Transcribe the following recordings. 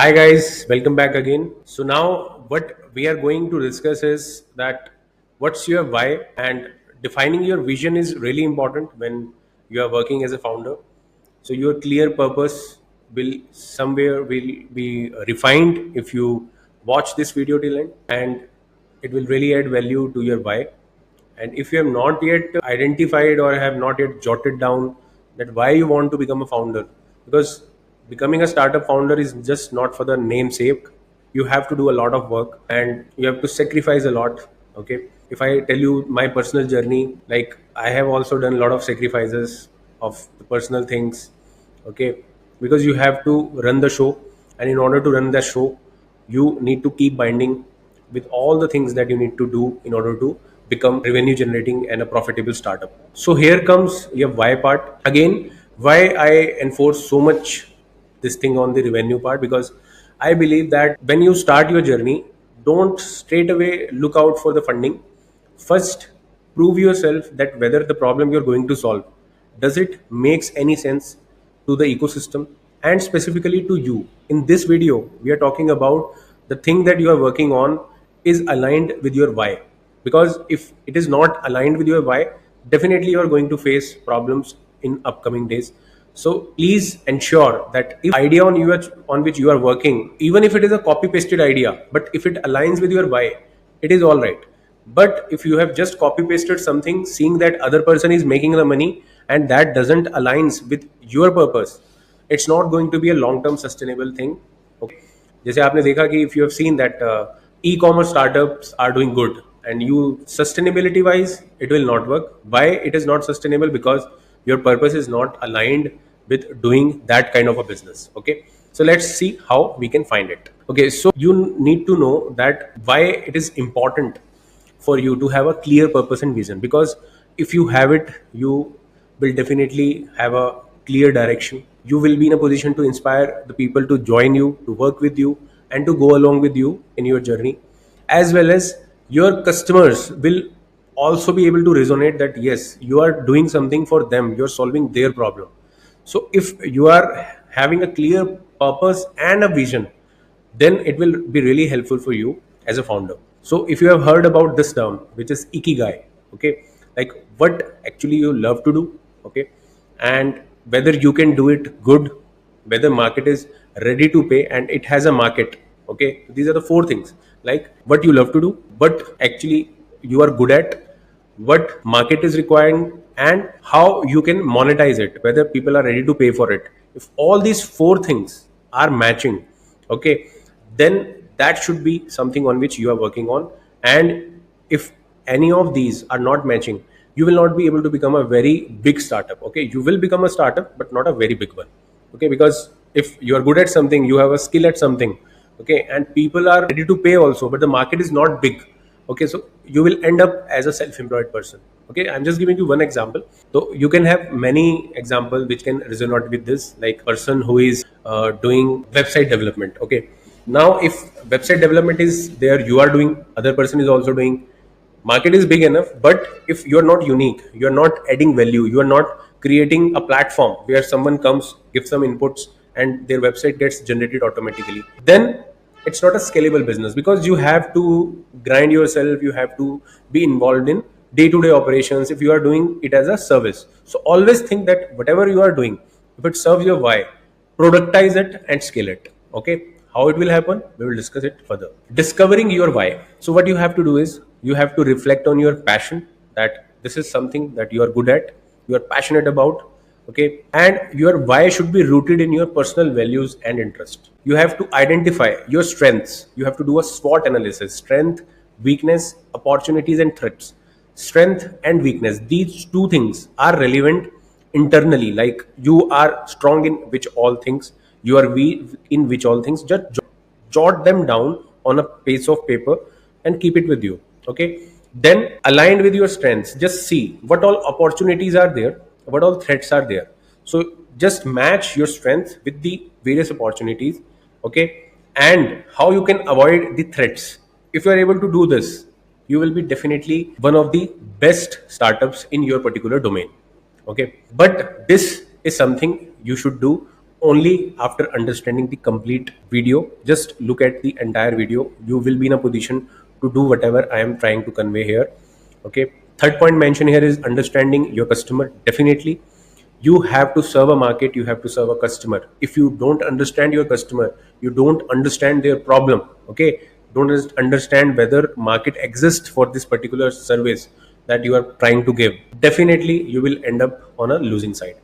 Hi guys, welcome back again. So now what we are going to discuss is that what's your why, and defining your vision is really important when you are working as a founder. So your clear purpose will be refined if you watch this video till end, and it will really add value to your why. And if you have not yet identified or have not yet jotted down that why you want to become a founder, because becoming a startup founder is just not for the namesake. You have to do a lot of work and you have to sacrifice a lot. Okay. If I tell you my personal journey, like I have also done a lot of sacrifices of the personal things. Okay. Because you have to run the show, and in order to run the show, you need to keep binding with all the things that you need to do in order to become revenue generating and a profitable startup. So here comes your why part again. Why I enforce so much this thing on the revenue part, because I believe that when you start your journey, don't straight away look out for the funding. First, prove yourself that whether the problem you're going to solve, does it makes any sense to the ecosystem and specifically to you. In this video, we are talking about the thing that you are working on is aligned with your why. Because if it is not aligned with your why, definitely you are going to face problems in upcoming days. So please ensure that if idea on which you are working, even if it is a copy pasted idea, but if it aligns with your why, it is all right. But if you have just copy pasted something, seeing that other person is making the money and that doesn't aligns with your purpose, it's not going to be a long term sustainable thing. Okay. जैसे आपने देखा कि if you have seen that e-commerce startups are doing good, and you sustainability wise it will not work. Why it is not sustainable? Because your purpose is not aligned with doing that kind of a business. Okay, so let's see how we can find it. Okay, so you need to know that why it is important for you to have a clear purpose and vision, because if you have it, you will definitely have a clear direction. You will be in a position to inspire the people to join you, to work with you, and to go along with you in your journey. As well as your customers will also be able to resonate that yes, you are doing something for them, you're solving their problem. So if you are having a clear purpose and a vision, then it will be really helpful for you as a founder. So if you have heard about this term, which is ikigai, okay, like what actually you love to do, okay, and whether you can do it good, whether market is ready to pay and it has a market. Okay, these are the four things, like what you love to do, what actually you are good at, what market is requiring, and how you can monetize it, whether people are ready to pay for it. If all these four things are matching, okay, then that should be something on which you are working on. And if any of these are not matching, you will not be able to become a very big startup. Okay, you will become a startup but not a very big one. Okay, because if you are good at something, you have a skill at something, okay, and people are ready to pay also, but the market is not big. Okay, so you will end up as a self-employed person. Okay, I'm just giving you one example. So you can have many examples which can resonate with this, like person who is doing website development. Okay, now if website development is there, you are doing, other person is also doing, market is big enough, but if you are not unique, you are not adding value, you are not creating a platform where someone comes, gives some inputs, and their website gets generated automatically, then it's not a scalable business, because you have to grind yourself, you have to be involved in day-to-day operations if you are doing it as a service. So always think that whatever you are doing, if it serves your why, productize it and scale it. Okay, how it will happen, we will discuss it further. Discovering your why. So what you have to do is you have to reflect on your passion, that this is something that you are good at, you are passionate about. Okay, and your why should be rooted in your personal values and interest. You have to identify your strengths, you have to do a SWOT analysis: strength, weakness, opportunities and threats. Strength and weakness, these two things are relevant internally, like you are strong in which all things, you are weak in which all things. Just jot them down on a piece of paper and keep it with you. Okay, then aligned with your strengths, just see what all opportunities are there, what all threats are there. So just match your strengths with the various opportunities. Okay, and how you can avoid the threats. If you are able to do this, you will be definitely one of the best startups in your particular domain. Okay, but this is something you should do only after understanding the complete video. Just look at the entire video. You will be in a position to do whatever I am trying to convey here. Okay. Third point mentioned here is understanding your customer. Definitely, you have to serve a market, you have to serve a customer. If you don't understand your customer, you don't understand their problem, okay, don't understand whether market exists for this particular service that you are trying to give, definitely you will end up on a losing side.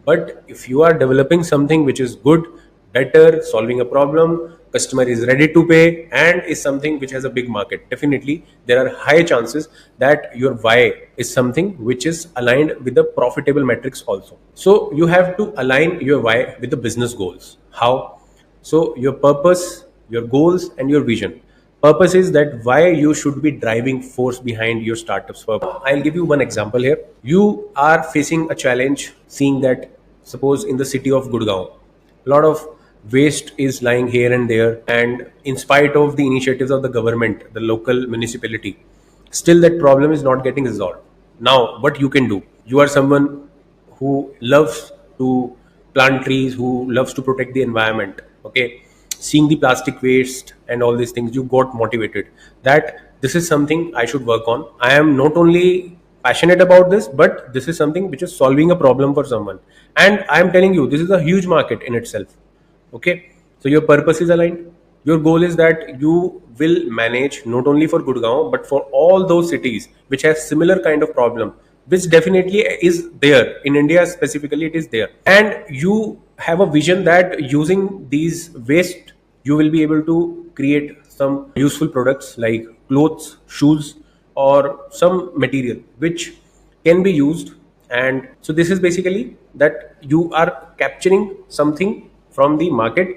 But if you are developing something which is good, better, solving a problem, customer is ready to pay, and is something which has a big market, definitely there are high chances that your why is something which is aligned with the profitable metrics also. So you have to align your why with the business goals. How? So your purpose, your goals, and your vision. Purpose is that why you should be driving force behind your startup's purpose. I'll give you one example here. You are facing a challenge seeing that, suppose in the city of Gurgaon, a lot of waste is lying here and there, and in spite of the initiatives of the government, the local municipality, still that problem is not getting resolved. Now what you can do, you are someone who loves to plant trees, who loves to protect the environment, okay, seeing the plastic waste and all these things, you got motivated that this is something I should work on. I am not only passionate about this, but this is something which is solving a problem for someone, and I am telling you this is a huge market in itself. Okay, so your purpose is aligned. Your goal is that you will manage not only for Gurgaon but for all those cities which have similar kind of problem, which definitely is there in India specifically. It is there, and you have a vision that using these waste you will be able to create some useful products like clothes, shoes, or some material which can be used. And so this is basically that you are capturing something from the market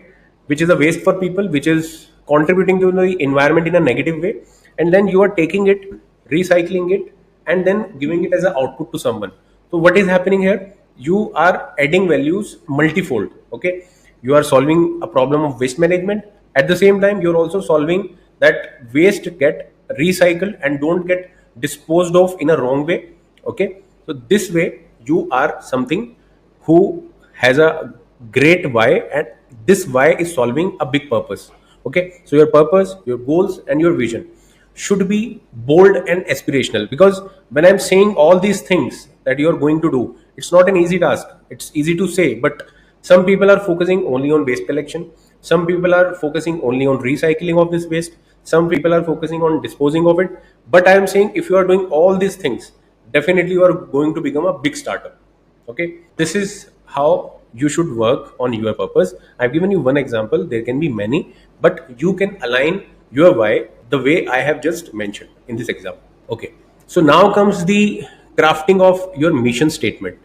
which is a waste for people, which is contributing to the environment in a negative way, and then you are taking it, recycling it, and then giving it as an output to someone. So what is happening here, you are adding values multifold. Okay, you are solving a problem of waste management, at the same time you're also solving that waste get recycled and don't get disposed of in a wrong way. Okay, so this way you are something who has a great why, and this why is solving a big purpose. Okay, so your purpose, your goals, and your vision should be bold and aspirational, because when I'm saying all these things that you're going to do, it's not an easy task. It's easy to say, but some people are focusing only on waste collection, some people are focusing only on recycling of this waste, some people are focusing on disposing of it. But I am saying if you are doing all these things, definitely you are going to become a big startup. Okay, this is how you should work on your purpose. I've given you one example, there can be many, but you can align your why the way I have just mentioned in this example. Okay, so now comes the crafting of your mission statement.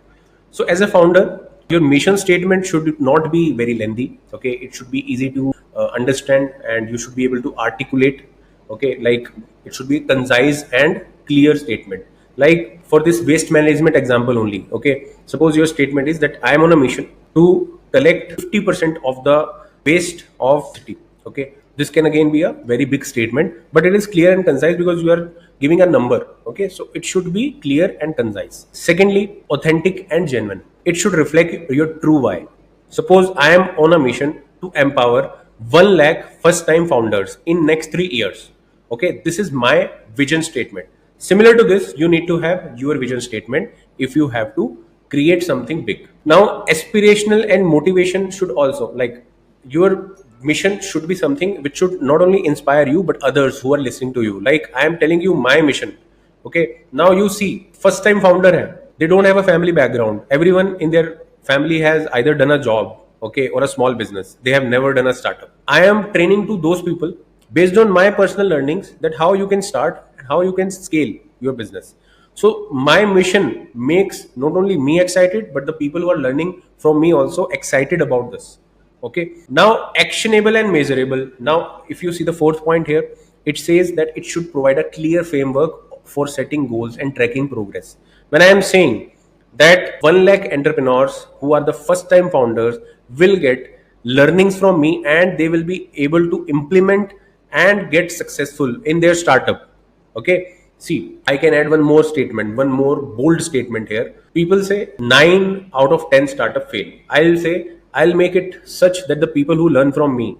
So as a founder, your mission statement should not be very lengthy. Okay, it should be easy to understand, and you should be able to articulate. Okay, like it should be concise and clear statement. Like for this waste management example only. Okay, suppose your statement is that I am on a mission to collect 50% of the waste of city. Okay, this can again be a very big statement, but it is clear and concise because you are giving a number. Okay, so it should be clear and concise. Secondly, authentic and genuine. It should reflect your true why. Suppose I am on a mission to empower 1 lakh first time founders in next 3 years. Okay, this is my vision statement. Similar to this, you need to have your vision statement if you have to create something big. Now aspirational and motivation should also, like, your mission should be something which should not only inspire you but others who are listening to you. Like I am telling you my mission. Okay, now you see first time founder hai, they don't have a family background, everyone in their family has either done a job, okay, or a small business, they have never done a startup. I am training to those people based on my personal learnings that how you can start, how you can scale your business. So my mission makes not only me excited but the people who are learning from me also excited about this. Okay, now actionable and measurable. Now if you see the fourth point here, it says that it should provide a clear framework for setting goals and tracking progress. When I am saying that 1 lakh entrepreneurs who are the first time founders will get learnings from me and they will be able to implement and get successful in their startup. Okay, see, I can add one more statement, one more bold statement here. People say 9 out of 10 startup fail. I'll say I'll make it such that the people who learn from me,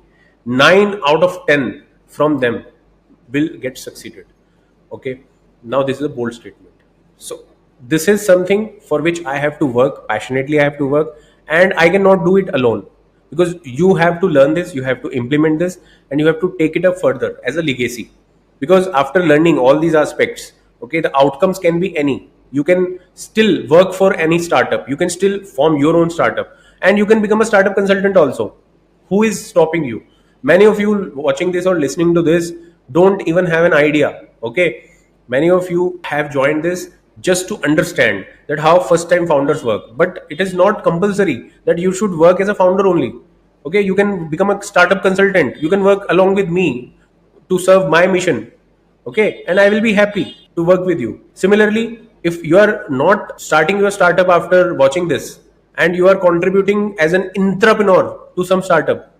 9 out of 10 from them will get succeeded. Okay. Now this is a bold statement. So this is something for which I have to work passionately. I have to work, and I cannot do it alone, because you have to learn this, you have to implement this, and you have to take it up further as a legacy. Because after learning all these aspects, okay, the outcomes can be any. You can still work for any startup, you can still form your own startup, and you can become a startup consultant also. Who is stopping you? Many of you watching this or listening to this don't even have an idea. Okay, many of you have joined this just to understand that how first time founders work, but it is not compulsory that you should work as a founder only. Okay, you can become a startup consultant, you can work along with me to serve my mission. Okay, and I will be happy to work with you. Similarly, if you are not starting your startup after watching this, and you are contributing as an entrepreneur to some startup,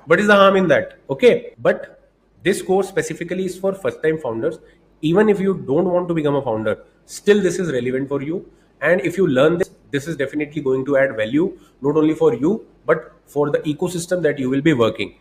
what is the harm in that? Okay, but this course specifically is for first time founders. Even if you don't want to become a founder, still this is relevant for you. And if you learn this, this is definitely going to add value, not only for you but for the ecosystem that you will be working,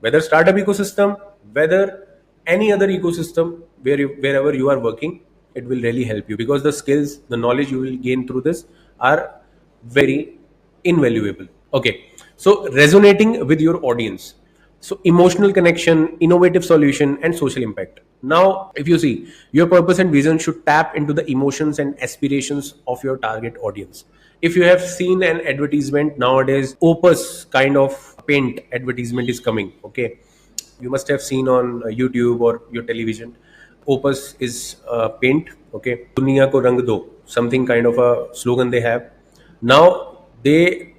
whether startup ecosystem, whether any other ecosystem wherever you are working. It will really help you, because the skills, the knowledge you will gain through this are very invaluable. Okay, so resonating with your audience. So emotional connection, innovative solution, and social impact. Now, if you see, your purpose and vision should tap into the emotions and aspirations of your target audience. If you have seen an advertisement nowadays, Opus kind of paint advertisement is coming. Okay, you must have seen on YouTube or your television. Opus is paint. Okay, Dunia ko rang do, something kind of a slogan they have. Now they,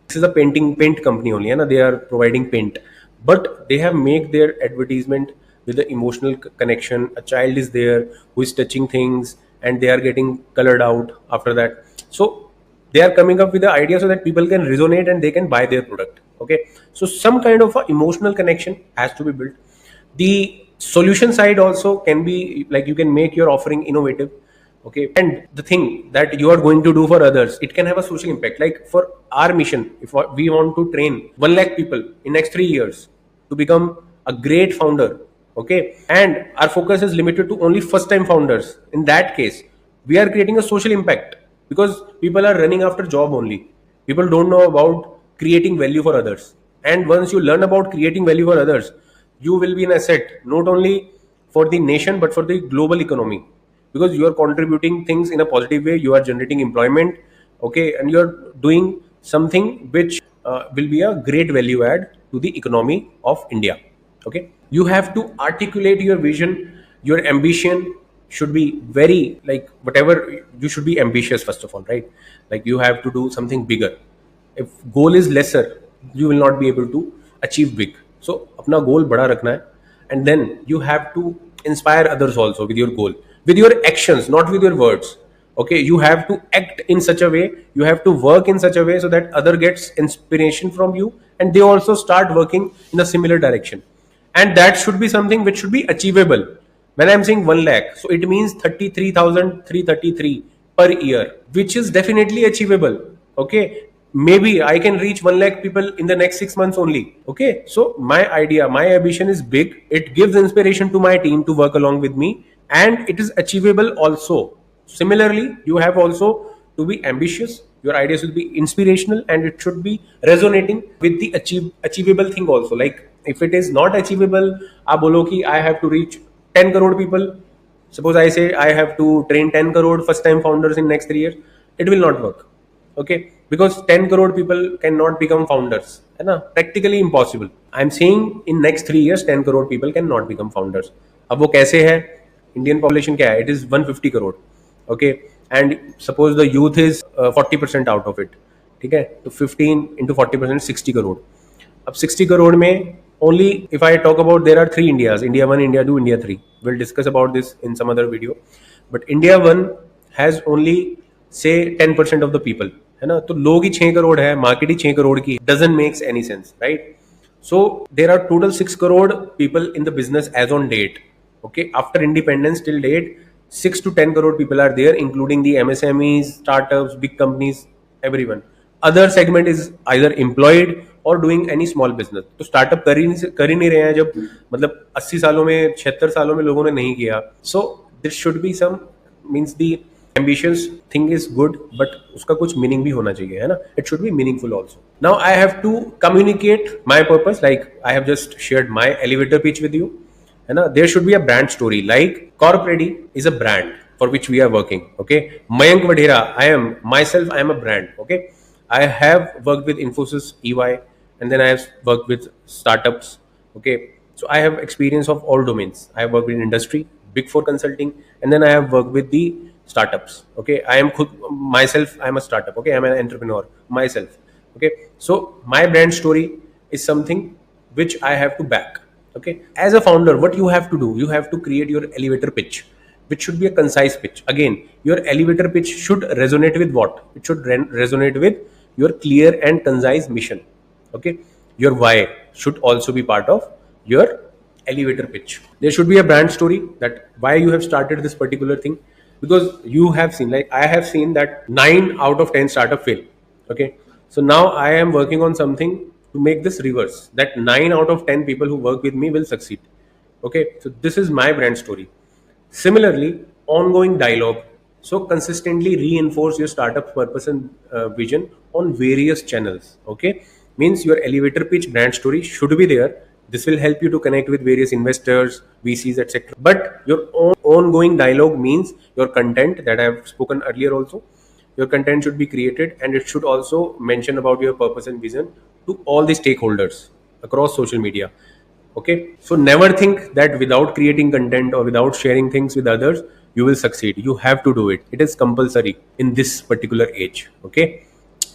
this is a paint company only, and they are providing paint, but they have made their advertisement with the emotional connection. A child is there who is touching things, and they are getting colored out after that. So they are coming up with the idea so that people can resonate and they can buy their product. Okay, so some kind of a emotional connection has to be built. The solution side also can be like, you can make your offering innovative. Okay, and the thing that you are going to do for others, it can have a social impact. Like for our mission, if we want to train 1 lakh people in next 3 years to become a great founder, okay, and our focus is limited to only first time founders, in that case we are creating a social impact, because people are running after job only. People don't know about creating value for others. And once you learn about creating value for others, you will be an asset not only for the nation but for the global economy, because you are contributing things in a positive way, you are generating employment. Okay, and you are doing something which will be a great value add to the economy of India. Okay, you have to articulate your vision. Your ambition should be very, like, whatever, you should be ambitious first of all, right? Like, you have to do something bigger. If goal is lesser, you will not be able to achieve big. So apna goal bada rakhna hai, and then you have to inspire others also with your goal, with your actions, not with your words. Okay, you have to act in such a way, you have to work in such a way so that other gets inspiration from you, and they also start working in a similar direction. And that should be something which should be achievable. When I'm saying 1 lakh, so it means 33,333 per year, which is definitely achievable. Okay, maybe I can reach 1 lakh people in the next 6 months only. Okay, so my idea, my ambition is big. It gives inspiration to my team to work along with me, and it is achievable also. Similarly, you have also to be ambitious. Your ideas will be inspirational, and it should be resonating with the achievable thing also. Like, if it is not achievable, आप बोलो कि I have to reach 10 crore people. Suppose I say I have to train 10 crore first time founders in next 3 years. It will not work. Okay, because 10 crore people cannot become founders, है ना? Practically impossible. I'm saying in next 3 years 10 crore people cannot become founders. अब वो कैसे है? Indian population क्या है? It is 150 crore. Okay, and suppose the youth is 40% out of it. ठीक है, तो 15 into 40% 60 crore. अब 60 crore में only, if I talk about, there are 3 Indias: India 1, India 2, India 3. We'll discuss about this in some other video. But India 1 has only say 10% of the people, है ना? तो लोग ही 6 करोड़ है, मार्केट ही 6 करोड़ की, doesn't makes any sense, right? So there are total 6 crore people in the business as on date. Okay, after independence till date, 6 to 10 crore people are there, including the MSMEs, startups, big companies, everyone. other segment is either employed or doing any small business. तो startup कर ही नहीं रहे हैं जब मतलब 80 सालों में 76 सालों में लोगों ने नहीं किया. So this should be some means the ambitious thing is good, but उसका कुछ मीनिंग भी होना चाहिए, है ना. It should be meaningful also. Now I have to communicate my purpose, like I have just shared my elevator pitch with you, है ना. There should be a brand story, like CorpReady is a brand for which we are working. Okay, Mayank Vadhera, I am a brand. Okay, I have worked with Infosys, EY, and then I have worked with startups. Okay, so I have experience of all domains. I have worked in industry, Big Four consulting, and then I have worked with the startups. Okay, I am a startup. Okay, I am an entrepreneur myself. Okay, so my brand story is something which I have to back. Okay, as a founder, what you have to do, you have to create your elevator pitch, which should be a concise pitch. Again, your elevator pitch should resonate with what? It should resonate with your clear and concise mission. Okay, your why should also be part of your elevator pitch. There should be a brand story, that why you have started this particular thing, because you have seen, like I have seen, that 9 out of 10 startup fail. Okay, so now I am working on something to make this reverse, that 9 out of 10 people who work with me will succeed. Okay, so this is my brand story. Similarly, ongoing dialogue. So consistently reinforce your startup purpose and vision on various channels. Okay, means your elevator pitch brand story should be there. This will help you to connect with various investors, VCs, etc. But your ongoing dialogue means your content that I have spoken earlier also. Your content should be created, and it should also mention about your purpose and vision to all the stakeholders across social media. Okay, so never think that without creating content or without sharing things with others you will succeed. You have to do it. It is compulsory in this particular age. Okay,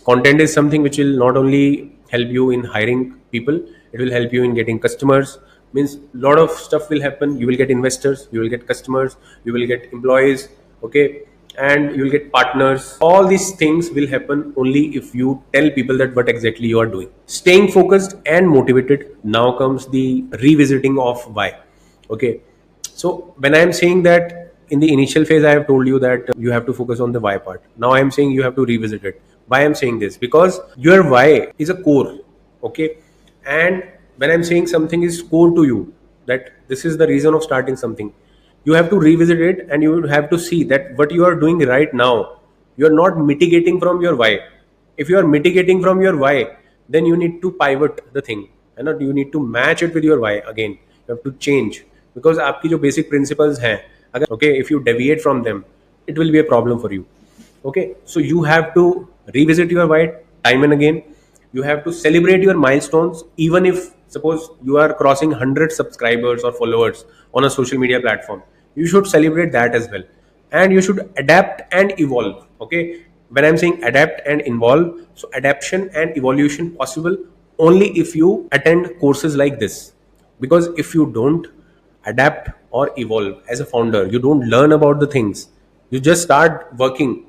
content is something which will not only help you in hiring people, it will help you in getting customers. Means lot of stuff will happen. You will get investors, you will get customers, you will get employees. Okay, and you will get partners. All these things will happen only if you tell people that what exactly you are doing. Staying focused and motivated. Now comes the revisiting of why. Okay, so when I am saying that, in the initial phase I have told you that you have to focus on the why part. Now I am saying you have to revisit it. Why I am saying this? Because your why is a core. Okay, and when I am saying something is core to you, that this is the reason of starting something, you have to revisit it, and you have to see that what you are doing right now, you are not mitigating from your why. If you are mitigating from your why, then you need to pivot the thing, and you need to match it with your why. Again, you have to change, because आपकी जो basic principles हैं, अगर okay, if you deviate from them, it will be a problem for you. Okay, so you have to revisit your why time and again. You have to celebrate your milestones, even if suppose you are crossing 100 subscribers or followers on a social media platform. You should celebrate that as well, and you should adapt and evolve. Okay, when I'm saying adapt and evolve, so adaptation and evolution possible only if you attend courses like this. Because if you don't adapt or evolve as a founder, you don't learn about the things, you just start working,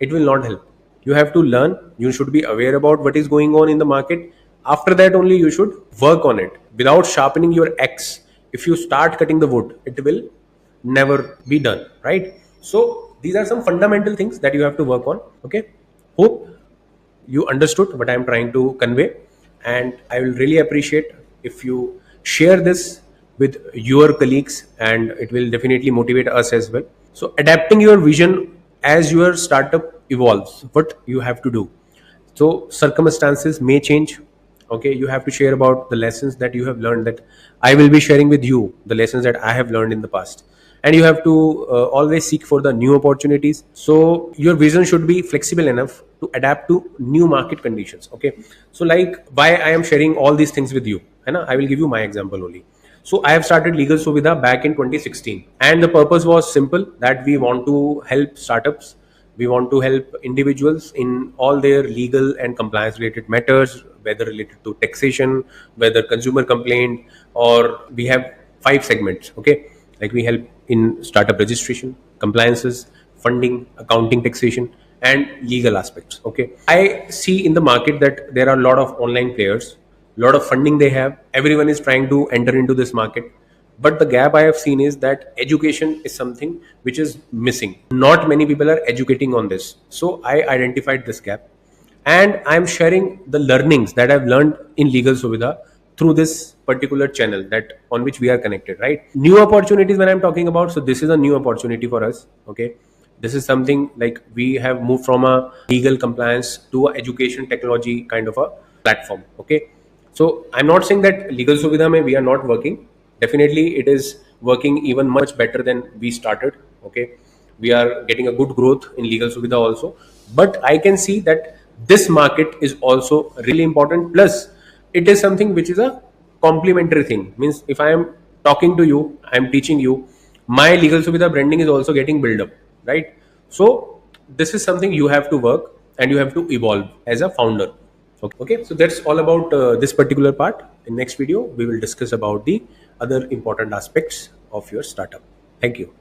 it will not help. You have to learn. You should be aware about what is going on in the market. After that only you should work on it. Without sharpening your axe, if you start cutting the wood, it will never be done, right? So these are some fundamental things that you have to work on. Okay, hope you understood what I am trying to convey, and I will really appreciate if you share this with your colleagues, and it will definitely motivate us as well. So adapting your vision as your startup evolves, what you have to do. So circumstances may change. Okay, you have to share about the lessons that you have learned, that I will be sharing with you the lessons that I have learned in the past. And you have to always seek for the new opportunities. So your vision should be flexible enough to adapt to new market conditions. Okay, so like why I am sharing all these things with you, and I will give you my example only. So I have started Legal Suvidha back in 2016, and the purpose was simple, that we want to help startups. We want to help individuals in all their legal and compliance related matters, whether related to taxation, whether consumer complaint, or we have 5 segments. Okay, like we help in startup registration, compliances, funding, accounting, taxation, and legal aspects. Okay, I see in the market that there are a lot of online players, lot of funding they have. Everyone is trying to enter into this market. But the gap I have seen is that education is something which is missing. Not many people are educating on this. So I identified this gap, and I'm sharing the learnings that I've learned in Legal Suvidha through this particular channel that on which we are connected, right? New opportunities when I'm talking about, so this is a new opportunity for us. Okay, this is something like we have moved from a legal compliance to a education technology kind of a platform. Okay, so I'm not saying that Legal Suvidha mein we are not working. Definitely it is working even much better than we started. Okay, we are getting a good growth in Legal Suvidha also, but I can see that this market is also really important. Plus it is something which is a complementary thing. Means if I am talking to you, I am teaching you, my Legal Suvidha branding is also getting built up, right? So this is something you have to work and you have to evolve as a founder. Okay, so that's all about this particular part. In next video we will discuss about the other important aspects of your startup. Thank you.